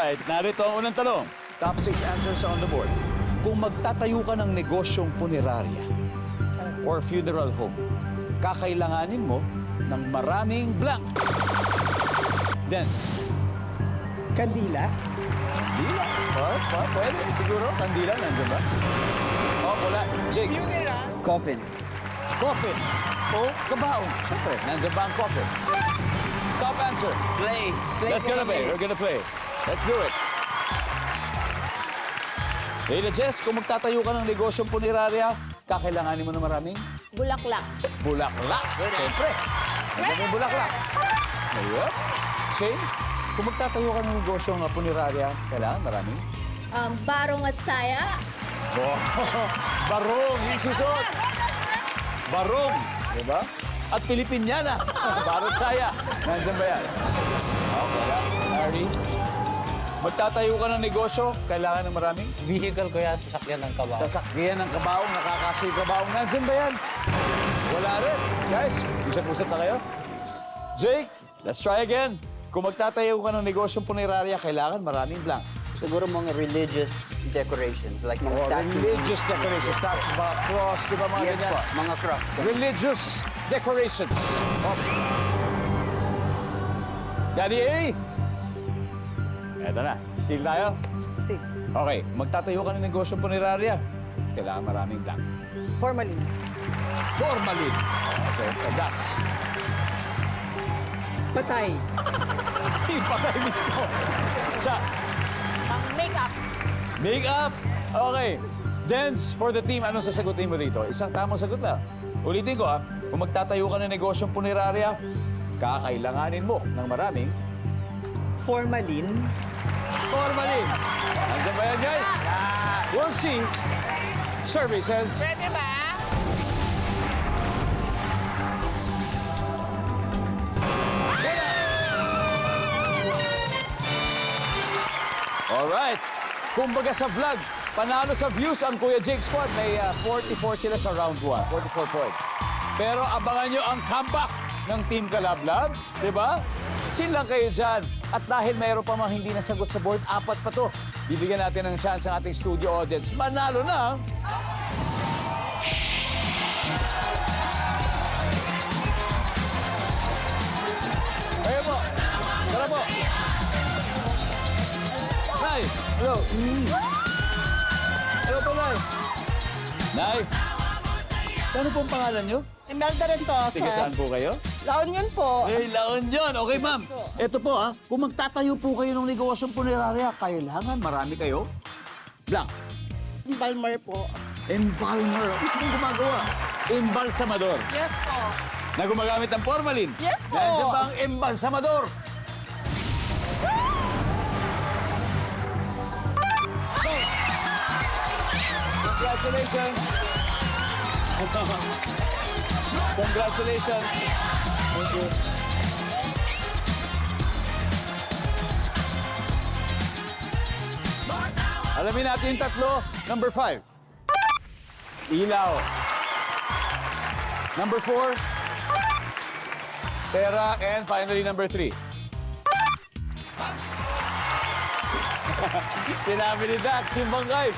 Alright, narito ang unang tanong. Top 6 answers are on the board. Kung magtatayo ka ng negosyong punerarya or funeral home, kakailanganin mo ng maraming blank. Dance. Kandila. Kandila. Pwede. Siguro, kandila. Nandiyan ba? Wala. Jake. Funeral. Coffin. Coffin. O kabaong. Siyempre, nandiyan ba ang coffin? Top answer. Play. Let's gonna play. We're gonna play. Let's do it. Leila Jess, kung magtatayo ka ng negosyong punerarya, kakailanganin mo ng maraming Bulaklak. bulaklak. Siyempre. Nandiyan yung bulaklak. Ayun. Shane, kung magtatayo ka ng negosyong punerarya, kailangan maraming Barong at saya. barong. Yung susunod. Barong. Diba? At Pilipinyana. Barong saya. Nandiyan ba yan? Okay. Harry, magtatayo ka ng negosyo, kailangan ng maraming Vehicle ko yan, sasakyan ng kabaw. sasakyan ng kabaong, nakakasya yung kabaong. Nandiyan ba yan? Wala rin. Guys, usap-usap na kayo. Jake, let's try again. Kung magtatayo ka ng negosyong punerarya, kailangan maraming blank. Siguro mga religious decorations, like mga statues. Religious decorations, statues, mga cross, di ba mga Yes ganyan? po, mga cross. Religious decorations. Daddy A! Eto na, steal tayo. Stick. Okay, magtatayo ka ng negosyong punerarya, kailangan maraming blank. Formalin. Formalin. Okay, that's. Patay. Patay mismo. Sa Makeup. makeup. Okay. Dance for the team. Anong sasagutin mo dito? Isang tamang sagot lang. Ulitin ko kung magtatayo ka ng negosyong punerarya, kakailanganin mo ng maraming Formalin. formalin. Nandiyan ba yan, guys? We'll see. Survey says... Ready ba? Alright. Kumbaga sa vlog, panalo sa views ang Kuya Jake Squad. May 44 sila sa round 1. 44 points. Pero abangan nyo ang comeback ng Team Kalablab. Di ba? Sin lang kayo dyan. At dahil mayroon pa mga hindi nasagot sa board, 4 pa to. Bibigyan natin ng chance ang ating studio audience. Manalo na. Ayun po. Tara po. Nay! Hello! Hello po, Nay! Nay! Ano pong pangalan nyo? Imelda rin to, Tiga saan po kayo? La Union po. Eh, laon yun. Okay, ma'am. Ito po, kung magtatayo po kayo ng negosyong punerarya, kailangan marami kayo. Blank. Balmer po. Embalmer. Mismong gumagawa. Embalsamador. Yes po. Na gumagamit ng formalin. Yes po. Nandiyan ba ang embalsamador? Congratulations. Congratulations. Thank you. Alamin natin yung tatlo. Number 5. Ilaw. Number 4. Pera. And finally, number 3. Sinabi ni Dax, yung bangkay.